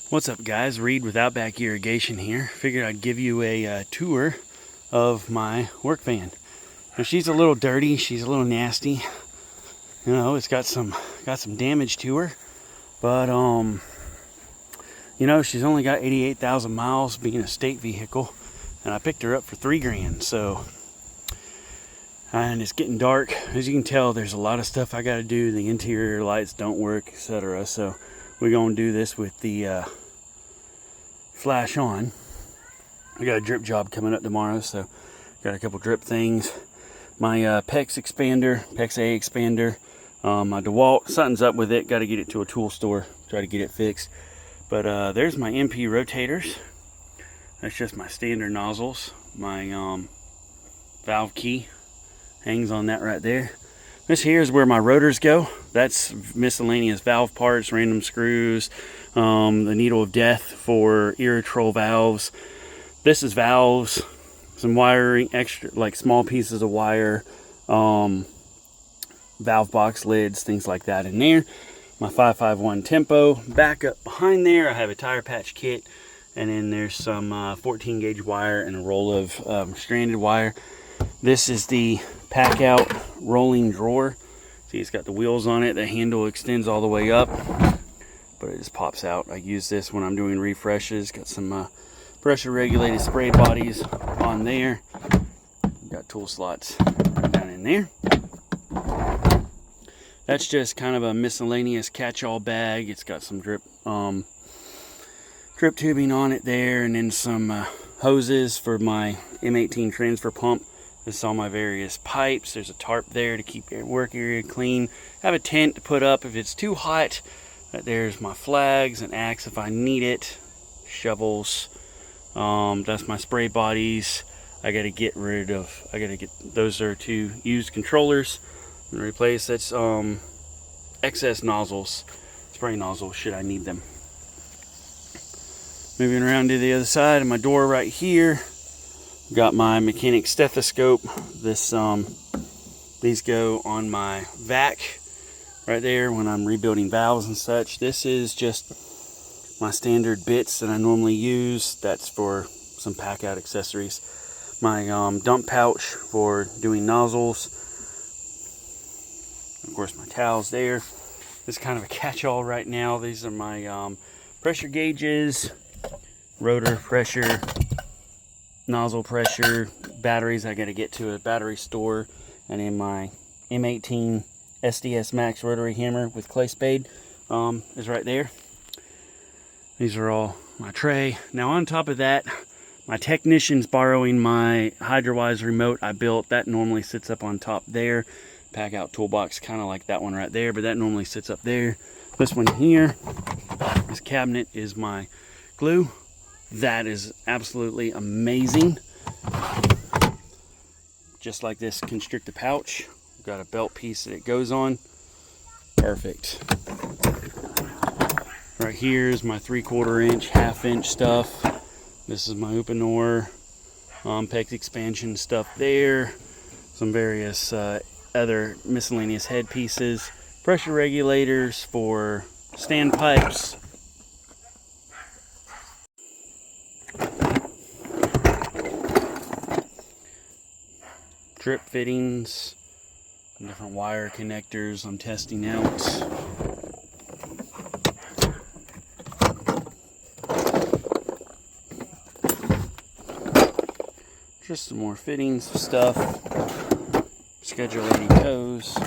What's up, guys? Reed with Outback Irrigation here. Figured I'd give you a tour of my work van. Now, she's a little dirty, she's a little nasty. You know, it's got some damage to her, but you know, she's only got 88,000 miles, being a state vehicle, and I picked her up for $3,000. So, and it's getting dark. As you can tell, there's a lot of stuff I got to do. The interior lights don't work, etc. So we're going to do this with the flash on. We got a drip job coming up tomorrow, so got a couple drip things. My PEX A expander, my DeWalt, something's up with it. Got to get it to a tool store, try to get it fixed. But there's my MP rotators. That's just my standard nozzles. My valve key hangs on that right there. This here is where my rotors go. That's miscellaneous valve parts, random screws, the needle of death for Irritrol valves. This is valves, some wiring, extra like small pieces of wire, valve box lids, things like that in there. My 551 tempo. Back up behind there, I have a tire patch kit, and then there's some 14 gauge wire and a roll of stranded wire. This is the Packout rolling drawer. See, it's got the wheels on it. The handle extends all the way up, but it just pops out. I use this when I'm doing refreshes. Got some pressure regulated spray bodies on there. Got tool slots down in there. That's just kind of a miscellaneous catch-all bag. It's got some drip tubing on it there, and then some hoses for my M18 transfer pump. This is all my various pipes. There's a tarp there to keep your work area clean. I have a tent to put up if it's too hot. There's my flags, an axe if I need it, shovels. That's my spray bodies. I gotta get those are two used controllers and replace. That's excess nozzles, spray nozzles should I need them. Moving around to the other side of my door right here. Got my mechanic stethoscope. These go on my vac right there when I'm rebuilding valves and such. This is just my standard bits that I normally use. That's for some Packout accessories. My dump pouch for doing nozzles. Of course, my towels there. This is kind of a catch-all right now. These are my pressure gauges, rotor pressure, nozzle pressure, batteries I got to get to a battery store, and then my M18 SDS Max rotary hammer with clay spade is right there. These are all my tray. Now on top of that, my technician's borrowing my Hydrawise remote I built. That normally sits up on top there. Packout toolbox, kind of like that one right there, but that normally sits up there. This one here, this cabinet is my glue. That is absolutely amazing. Just like this constrictor pouch. Got a belt piece that it goes on. Perfect. Right here is my 3/4 inch, 1/2 inch stuff. This is my Upanor PEX expansion stuff there. Some various other miscellaneous head pieces. Pressure regulators for standpipes. Drip fittings, different wire connectors I'm testing out. Just some more fittings stuff. Schedule 80 toes.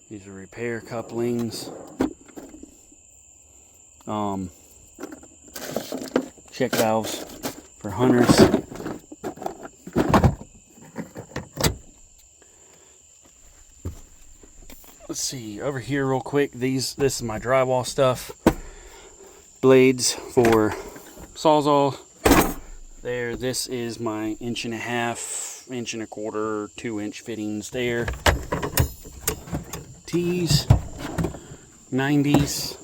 These are repair couplings. Check valves for hunters. Let's see, over here real quick, this is my drywall stuff. Blades for Sawzall. There, this is my 1.5 inch, 1.25 inch, 2 inch fittings there. T's, 90s.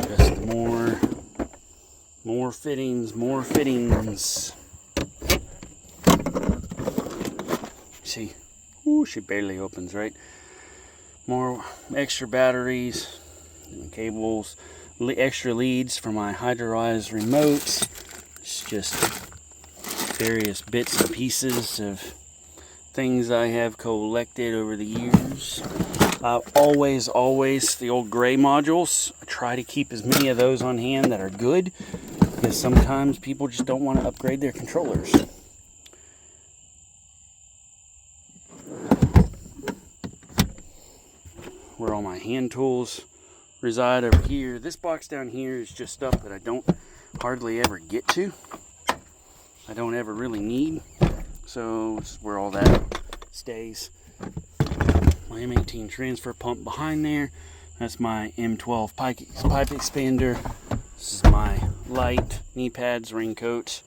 Just more fittings, more fittings. See, Ooh, she barely opens, right? More extra batteries, cables, extra leads for my hydroized remotes. It's just various bits and pieces of things I have collected over the years. Always, the old gray modules. I try to keep as many of those on hand that are good, because sometimes people just don't want to upgrade their controllers. Where all my hand tools reside over here. This box down here is just stuff that I don't hardly ever get to. I don't ever really need. So this is where all that stays. My M18 transfer pump behind there. That's my M12 pipe expander. This is my light, knee pads, raincoats,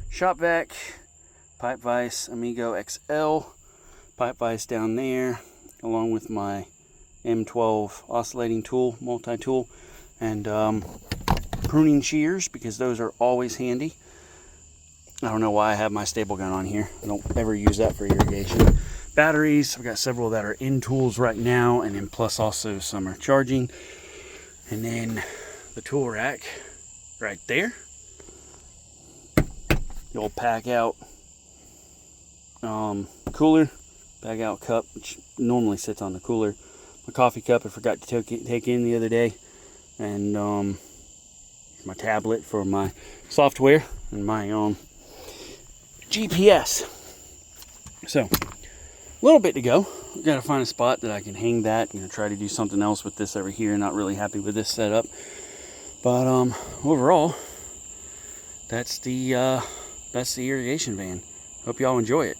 shop vac, pipe vise, Amigo XL, pipe vise down there, along with my M12 oscillating tool, multi-tool, and pruning shears, because those are always handy. I don't know why I have my staple gun on here. I don't ever use that for irrigation. Batteries, I've got several that are in tools right now, and then plus also some are charging. And then the tool rack right there. The old Packout cooler, Packout cup, which normally sits on the cooler. My coffee cup I forgot to take in the other day, and my tablet for my software, and my GPS. So a little bit to go. I've got to find a spot that I can hang that. I'm going to try to do something else with this over here. Not really happy with this setup, but overall, that's the irrigation van. Hope y'all enjoy it.